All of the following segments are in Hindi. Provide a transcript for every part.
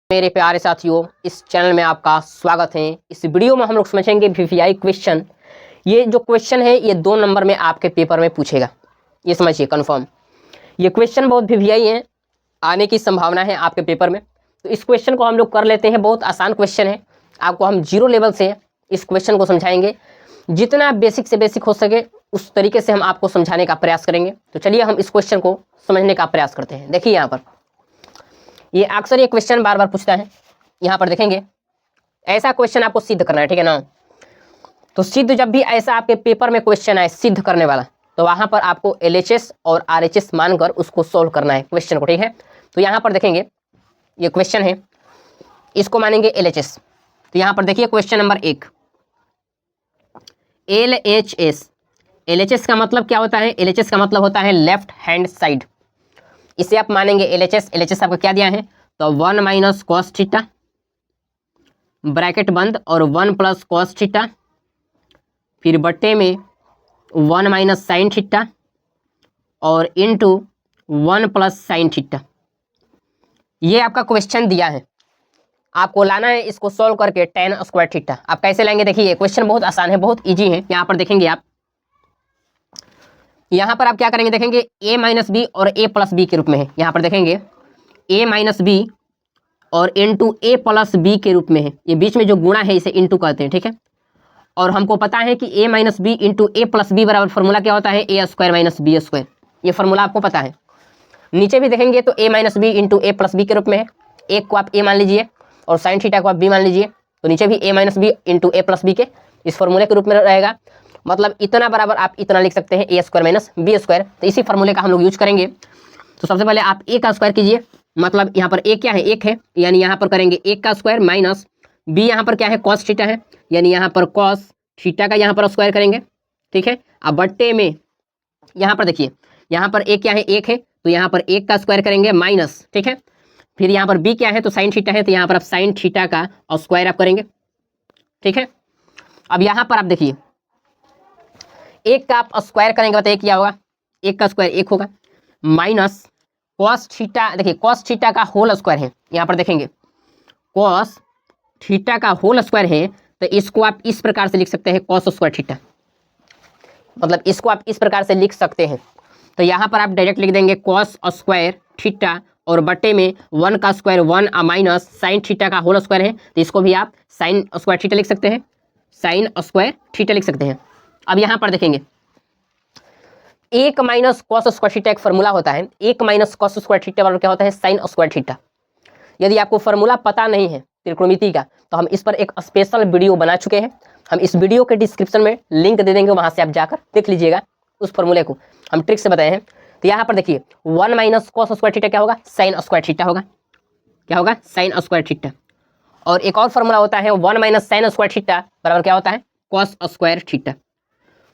मेरे प्यारे साथियों, इस चैनल में आपका स्वागत है। इस वीडियो में हम लोग समझेंगे वीवीआई क्वेश्चन। ये जो क्वेश्चन है ये 2 नंबर में आपके पेपर में पूछेगा, ये समझिए कन्फर्म। ये क्वेश्चन बहुत वीवीआई है, आने की संभावना है आपके पेपर में। तो इस क्वेश्चन को हम लोग कर लेते हैं। बहुत आसान क्वेश्चन है, आपको हम 0 लेवल से इस क्वेश्चन को समझाएंगे। जितना बेसिक से बेसिक हो सके उस तरीके से हम आपको समझाने का प्रयास करेंगे। तो चलिए हम इस क्वेश्चन को समझने का प्रयास करते हैं। देखिए यहाँ पर ये अक्सर ये क्वेश्चन बार बार पूछता है। यहाँ पर देखेंगे, ऐसा क्वेश्चन आपको सिद्ध करना है, ठीक है ना। तो सिद्ध जब भी ऐसा आपके पेपर में क्वेश्चन आए सिद्ध करने वाला, तो वहां पर आपको LHS और RHS मानकर उसको सोल्व करना है क्वेश्चन को, ठीक है। तो यहाँ पर देखेंगे ये क्वेश्चन है, इसको मानेंगे LHS। तो यहाँ पर देखिए क्वेश्चन नंबर 1 LHS। LHS का मतलब क्या होता है? LHS का मतलब होता है लेफ्ट हैंड साइड। इसे आप मानेंगे LHS। LHS आपको क्या दिया है? तो 1 माइनस कॉस थीटा ब्रैकेट बंद और 1 प्लस कॉस थीटा, फिर बट्टे में 1 माइनस साइन थीटा और इनटू 1 प्लस साइन थीटा। ये आपका क्वेश्चन दिया है, आपको लाना है इसको सॉल्व करके tan स्क्वायर थीटा। आप कैसे लाएंगे? देखिए क्वेश्चन बहुत आसान है, बहुत इजी है। यहाँ पर देखेंगे आप, यहाँ पर आप क्या करेंगे? देखेंगे a माइनस बी और a प्लस बी के रूप में है। यहाँ पर देखेंगे a माइनस बी और इंटू a प्लस बी के रूप में है। ये बीच में जो गुणा है इसे इंटू कहते हैं, ठीक है। और हमको पता है कि a minus B into a plus B बराबर फॉर्मूला क्या होता है? a square minus B square. ये फॉर्मूला आपको पता है। नीचे भी देखेंगे तो a minus B into a plus B के रूप में है। एक को आप a मान लीजिए और साइन थीटा को आप b मान लीजिए, तो नीचे भी a minus B into a plus B के इस फॉर्मूले के रूप में रहेगा। मतलब इतना बराबर आप इतना लिख सकते हैं a square minus B square. तो इसी फॉर्मूले का हम लोग यूज करेंगे। तो सबसे पहले आप a का स्क्वायर कीजिए, मतलब यहाँ पर a क्या है? 1 है, यानी यहाँ पर करेंगे 1 का स्क्वायर माइनस b यहाँ पर क्या है? कॉस थीटा है, यानी यहाँ पर कॉस थीटा का यहाँ पर स्क्वायर करेंगे, ठीक है। अब बट्टे में यहाँ पर देखिए, यहाँ पर a क्या है? 1 है, तो यहाँ पर 1 का स्क्वायर करेंगे माइनस, ठीक है। फिर यहाँ पर b क्या है? तो साइन थीटा है, तो यहाँ पर आप साइन थीटा का स्क्वायर आप करेंगे, ठीक है। अब यहाँ पर आप देखिए 1 का आप स्क्वायर करेंगे, बताइए क्या होगा? 1 का स्क्वायर 1 होगा माइनस कॉस थीटा। देखिए कॉस थीटा का होल स्क्वायर है, यहाँ पर देखेंगे कॉस थीटा का होल स्क्वायर है, तो इसको आप इस प्रकार से लिख सकते हैं कॉस स्क्वायर थीटा। मतलब इसको आप इस प्रकार से लिख सकते हैं। तो यहाँ पर आप डायरेक्ट लिख देंगे कॉस स्क्वायर थीटा और बट्टे में 1 का स्क्वायर 1 माइनस साइन थीटा का होल स्क्वायर है, तो इसको भी आप साइन स्क्वायर थीटा लिख सकते हैं, साइन स्क्वायर थीटा लिख सकते हैं। अब यहाँ पर देखेंगे 1 माइनस कॉस स्क्वायर थीटा एक फॉर्मूला होता है। 1 माइनस कॉस स्क्वायर थीटा बराबर क्या होता है? Sine square theta. यदि आपको फॉर्मूला पता नहीं है त्रिकोणमिति का, तो हम इस पर एक स्पेशल वीडियो बना चुके हैं। हम इस वीडियो के डिस्क्रिप्शन में लिंक दे देंगे, वहां से आप जाकर देख लीजिएगा। उस फॉर्मूले को हम ट्रिक से बताए हैं। तो यहाँ पर देखिए 1 माइनस कॉस स्क्वायर थीटा क्या होगा? साइन स्क्वायर थीटा होगा। क्या होगा? Sine square theta. और एक और फॉर्मूला होता है 1 माइनस साइन स्क्वायर थीटा बराबर क्या होता है? Cos square theta.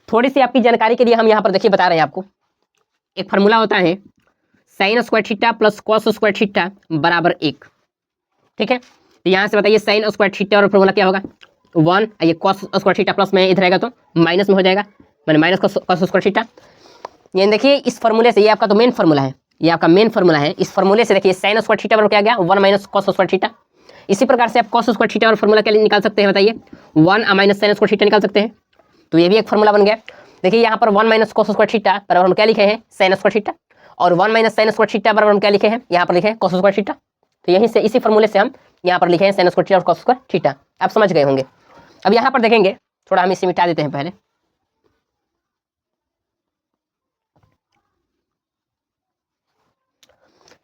थोड़ी सी आपकी जानकारी के लिए हम यहाँ पर देखिए बता रहे हैं आपको, एक फार्मूला होता है sine square theta plus cos square theta बराबर 1, ठीक है। तो यहाँ से बताइए साइन स्क्वायर थीटा और फॉर्मूला क्या होगा? 1, ये कॉस स्क्वायर थीटा प्लस में इधर रहेगा तो माइनस में हो जाएगा, मैंने माइनस कॉस स्क्वायर थीटा। ये देखिए इस फॉर्मूले से, ये आपका तो मेन फॉर्मूला है, ये आपका मेन फॉर्मूला है। इस फॉर्मूले से देखिए साइन स्क्वायर थीटा बराबर क्या गया? 1 माइनस कॉस स्क्वायर थीटा। इसी प्रकार से आप कॉस स्क्वायर थीटा और फॉर्मूला क्या निकाल सकते हैं? बताइए 1 माइनस साइन स्क्वायर थीटा निकाल सकते हैं। तो ये भी एक फॉर्मूला बन गया। देखिए यहाँ पर 1 माइनस कॉस स्क्वायर थीटा बराबर हम क्या लिखे हैं? Sine square theta. और 1 माइनस साइन स्क्वायर थीटा बराबर हम क्या लिखे हैं? यहाँ पर लिखे हैं कॉस स्क्वायर थीटा। तो यहीं से इसी फॉर्मूले से हम यहाँ पर लिखे हैं साइन स्क्वायर थीटा और कॉस स्क्वायर थीटा। आप समझ गए होंगे। अब यहाँ पर देखेंगे, थोड़ा हम इसे मिटा देते हैं पहले।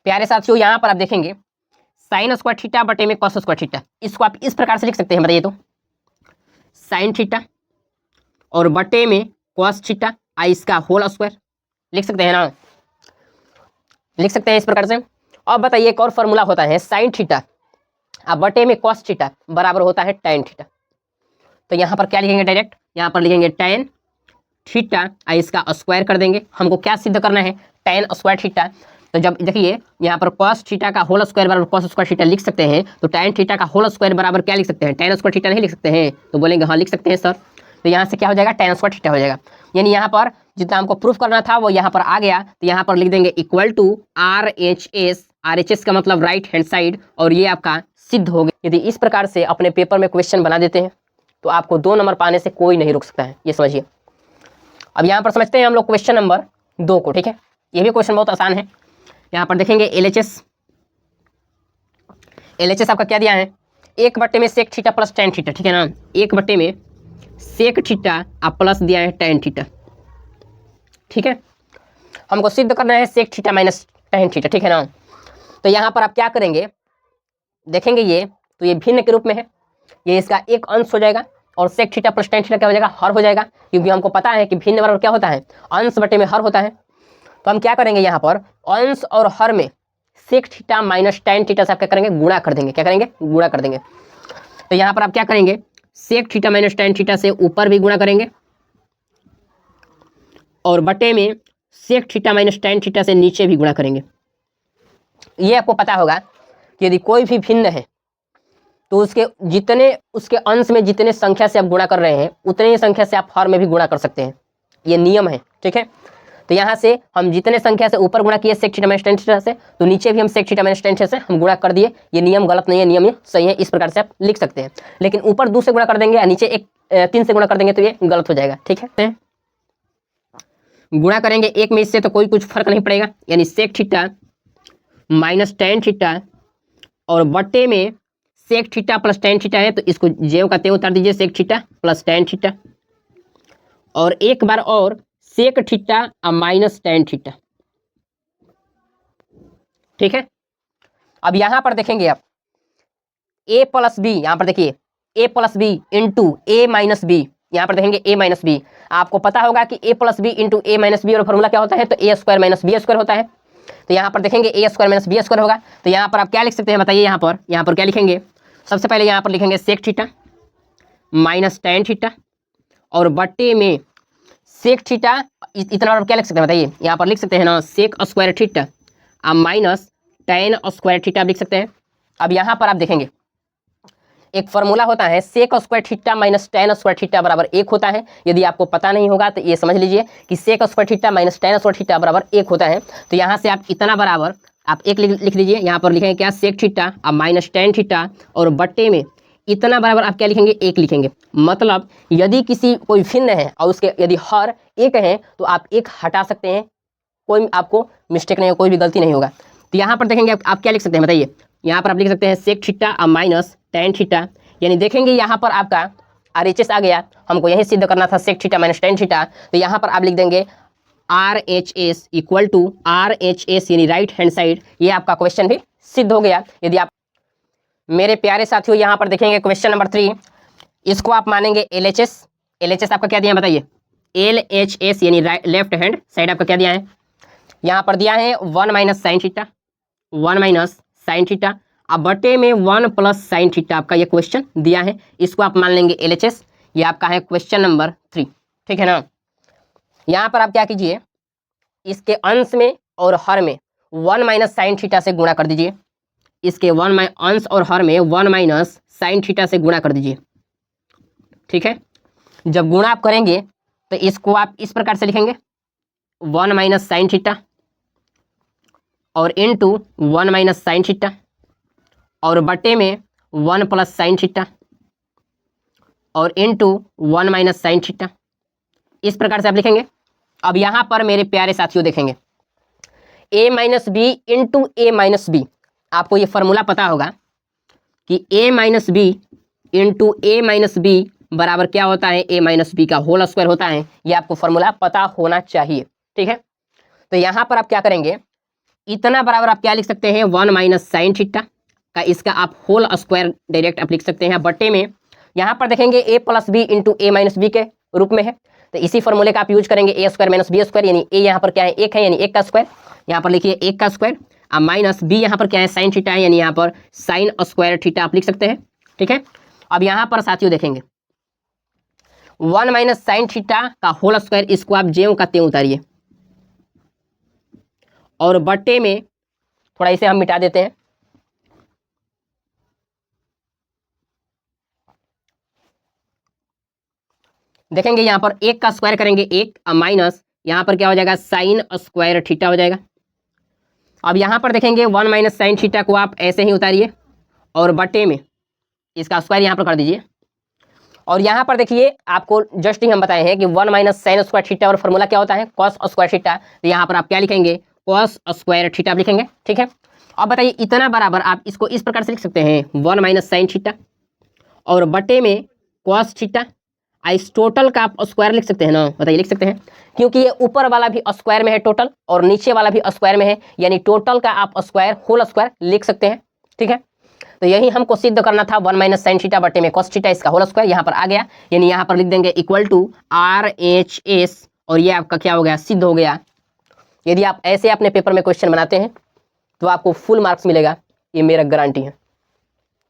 प्यारे साथियों यहाँ पर आप देखेंगे साइन स्क्वायर थीटा बटे में कॉस स्क्वायर थीटा, इसको आप इस प्रकार से लिख सकते हैं, बताइए तो साइन थीटा और बटे में कॉस थीटा इसका होल स्क्वायर लिख सकते हैं ना, लिख सकते हैं इस प्रकार से। अब बताइए एक और फॉर्मूला होता है साइन थीटा अब बटे में कॉस थीटा बराबर होता है tan थीटा। तो यहाँ पर क्या लिखेंगे? डायरेक्ट यहाँ पर लिखेंगे tan थीटा इसका स्क्वायर कर देंगे। हमको क्या सिद्ध करना है? tan square theta. तो जब देखिए यहाँ पर कॉस थीटा का होल स्क्वायर बराबर कॉस स्क्वायर थीटा लिख सकते हैं, तो tan थीटा का होल स्क्वायर बराबर क्या लिख सकते हैं? tan स्क्वायर थीटा नहीं लिख सकते हैं? तो बोलेंगे हाँ लिख सकते हैं सर। तो यहाँ से क्या हो जाएगा? tan स्क्वायर थीटा हो जाएगा। यानी यहाँ पर जितना हमको प्रूफ करना था वो यहाँ पर आ गया। तो यहाँ पर लिख देंगे इक्वल टू RHS RHS का मतलब राइट हैंड साइड, और ये आपका सिद्ध हो गया। यदि इस प्रकार से अपने पेपर में क्वेश्चन बना देते हैं तो आपको 2 नंबर पाने से कोई नहीं रोक सकता है, ये समझिए। अब यहाँ पर समझते हैं हम लोग क्वेश्चन नंबर 2 को, ठीक है। ये भी क्वेश्चन बहुत आसान है। यहाँ पर देखेंगे LHS आपका क्या दिया है, 1/में sec theta plus tan theta, ठीक है ना। 1/में सेक थीटा आप प्लस दिया है tan थीटा, ठीक है। हमको सिद्ध करना है sec theta minus tan theta, ठीक है ना। तो यहाँ पर आप क्या करेंगे, देखेंगे ये तो ये भिन्न के रूप में है, ये इसका एक अंश हो जाएगा, और sec theta plus tan theta क्या हो जाएगा, हर हो जाएगा, क्योंकि हमको पता है कि भिन्न बराबर क्या होता है, अंश बटे में हर होता है। तो हम क्या करेंगे, यहाँ पर अंश और हर में sec theta minus tan theta से आप क्या करेंगे, गुणा कर देंगे। क्या करेंगे, गुणा कर देंगे। तो यहाँ पर आप क्या करेंगे, sec theta minus tan theta से ऊपर भी गुणा करेंगे, और बटे में sec theta minus tan theta से नीचे भी गुणा करेंगे। ये आपको पता होगा कि यदि कोई भी भिन्न है तो उसके अंश में जितने संख्या से आप गुणा कर रहे हैं उतने ही संख्या से आप हर में भी गुणा कर सकते हैं, ये नियम है, ठीक है। तो यहाँ से हम जितने संख्या से ऊपर गुणा किए sec theta minus tan theta से, तो नीचे भी हम sec theta minus tan theta से हम गुणा कर दिए। ये नियम गलत नहीं है, नियम ये सही है, इस प्रकार से आप लिख सकते हैं। लेकिन ऊपर 2 से गुणा कर देंगे, नीचे 3 से गुणा कर देंगे तो ये गलत हो जाएगा, ठीक है। गुणा करेंगे 1 में इससे तो कोई कुछ फर्क नहीं पड़ेगा, यानी sec theta minus tan theta, और बटे में sec theta plus tan theta है तो इसको जेव का तेव उतार दीजिए, sec theta plus tan theta, और एक बार और sec theta minus tan theta, ठीक है। अब यहां पर देखेंगे आप a प्लस बी, यहां पर देखिए a plus B into a minus B, यहां पर देखेंगे a माइनस बी। आपको पता होगा कि a plus B into a minus B और फॉर्मूला क्या होता है, तो a square minus B square होता है। तो यहाँ पर देखेंगे a square minus B square होगा। तो यहाँ पर आप क्या लिख सकते हैं बताइए, यहाँ पर क्या लिखेंगे, सबसे पहले यहाँ पर लिखेंगे sec theta minus tan theta, और बटे में सेक थीटा, इतना और क्या लिख सकते हैं बताइए, यहाँ पर लिख सकते हैं ना sec square theta minus tan square theta लिख सकते हैं। अब यहाँ पर आप देखेंगे एक फॉर्मूला होता है sec square theta minus tan square theta बराबर 1 होता है। यदि आपको पता नहीं होगा तो ये समझ लीजिए कि sec square theta minus tan square theta बराबर 1 होता है। तो यहाँ से आप इतना बराबर आप 1 लिख लीजिए, यहाँ पर लिखेंगे क्या, sec theta minus tan theta, और बट्टे में इतना बराबर आप क्या लिखेंगे, 1 लिखेंगे। मतलब यदि किसी कोई भिन्न है और उसके यदि हर 1 है तो आप 1 हटा सकते हैं, कोई आपको मिस्टेक नहीं, कोई भी गलती नहीं होगा। तो यहाँ पर देखेंगे आप क्या लिख सकते हैं बताइए, यहाँ पर आप लिख सकते हैं sec theta minus tan theta, यानी देखेंगे यहाँ पर आपका RHS आ गया, हमको यही सिद्ध करना था sec theta minus tan theta. तो यहाँ पर आप लिख देंगे RHS इक्वल टू RHS यानी राइट हैंड साइड, ये आपका क्वेश्चन भी सिद्ध हो गया। यदि आप मेरे प्यारे साथियों यहाँ पर देखेंगे क्वेश्चन नंबर 3, इसको आप मानेंगे LHS आपका क्या दिया है बताइए, LHS यानी लेफ्ट हैंड साइड आपका क्या दिया है, यहाँ पर दिया है 1 minus sine theta, 1 minus sine theta, अब बटे में 1 प्लस साइन थीटा आपका ये क्वेश्चन दिया है, इसको आप मान लेंगे LHS। ये आपका है क्वेश्चन नंबर 3, ठीक है ना। यहाँ पर आप क्या कीजिए, इसके अंश में और हर में 1 माइनस साइन थीटा से गुणा कर दीजिए, इसके अंश और हर में 1 माइनस साइन थीटा से गुणा कर दीजिए, ठीक है। जब गुणा आप करेंगे तो इसको आप इस प्रकार से लिखेंगे 1 माइनस साइन थीटा और इंटू 1 माइनस साइन थीटा, और बटे में 1 प्लस साइन थीटा और इंटू 1 माइनस साइन थीटा, इस प्रकार से आप लिखेंगे। अब यहाँ पर मेरे प्यारे साथियों देखेंगे a minus B into A minus B, आपको ये फॉर्मूला पता होगा कि a minus B into A minus B बराबर क्या होता है, a माइनस बी का होल स्क्वायर होता है। ये आपको फॉर्मूला पता होना चाहिए, ठीक है। तो यहाँ पर आप क्या करेंगे, इतना बराबर आप क्या लिख सकते हैं, 1 माइनस साइन थीटा का इसका आप होल स्क्वायर डायरेक्ट आप लिख सकते हैं, बट्टे में यहाँ पर देखेंगे a plus B into A minus B के रूप में है, तो इसी फॉर्मूले का आप यूज करेंगे a square minus B square, यानी a यहाँ पर क्या है 1 है, यानी 1 का स्क्वायर, यहाँ पर लिखिए 1 का स्क्वायर, अब माइनस b यहाँ पर क्या है साइन थीटा है, यानी यहाँ पर साइन स्क्वायर थीटा आप लिख सकते हैं, ठीक है। अब यहाँ पर साथियों देखेंगे 1 माइनस साइन थीटा का होल स्क्वायर, इसको आप ज्यों का त्यों उतारिए, और बट्टे में थोड़ा इसे हम मिटा देते हैं, देखेंगे यहाँ पर 1 का स्क्वायर करेंगे 1 माइनस यहाँ पर क्या हो जाएगा साइन स्क्वायर थीटा हो जाएगा। अब यहाँ पर देखेंगे 1 माइनस साइन थीटा को आप ऐसे ही उतारिए और बटे में इसका स्क्वायर यहाँ पर कर दीजिए। और यहाँ पर देखिए आपको जस्ट ही हम बताए हैं कि 1 माइनस साइन स्क्वायर थीटा और फॉर्मूला क्या होता है कॉस स्क्वायर थीटा। तो यहाँ पर आप क्या लिखेंगे कॉस स्क्वायर थीटा आप लिखेंगे, ठीक है। अब बताइए इतना बराबर आप इसको इस प्रकार से लिख सकते हैं 1 माइनस साइन थीटा और बटे में कॉस थीटा। इस टोटल का आप स्क्वायर लिख सकते हैं ना, बताइए लिख सकते हैं, क्योंकि ये ऊपर वाला भी स्क्वायर में है टोटल और नीचे वाला भी स्क्वायर में है, यानी टोटल का आप स्क्वायर होल स्क्वायर लिख सकते हैं, ठीक है। तो यही हमको सिद्ध करना था 1 माइनस साइन थीटा बटे में कॉस थीटा इसका होल स्क्वायर यहाँ पर आ गया, यानी यहाँ पर लिख देंगे इक्वल टू RHS और ये आपका क्या हो गया सिद्ध हो गया। यदि आप ऐसे अपने पेपर में क्वेश्चन बनाते हैं तो आपको फुल मार्क्स मिलेगा, ये मेरा गारंटी है।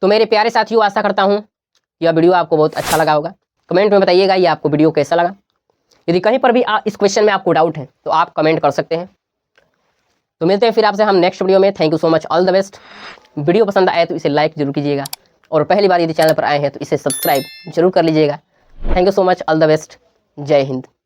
तो मेरे प्यारे साथियों आशा करता हूँ यह वीडियो आपको बहुत अच्छा लगा होगा। कमेंट में बताइएगा ये आपको वीडियो कैसा लगा। यदि कहीं पर भी इस क्वेश्चन में आपको डाउट है तो आप कमेंट कर सकते हैं। तो मिलते हैं फिर आपसे हम नेक्स्ट वीडियो में। Thank you so much, all the best. Video पसंद आए तो इसे लाइक जरूर कीजिएगा और पहली बार यदि चैनल पर आए हैं तो इसे सब्सक्राइब जरूर कर लीजिएगा। Thank you so much, all the best, जय हिंद।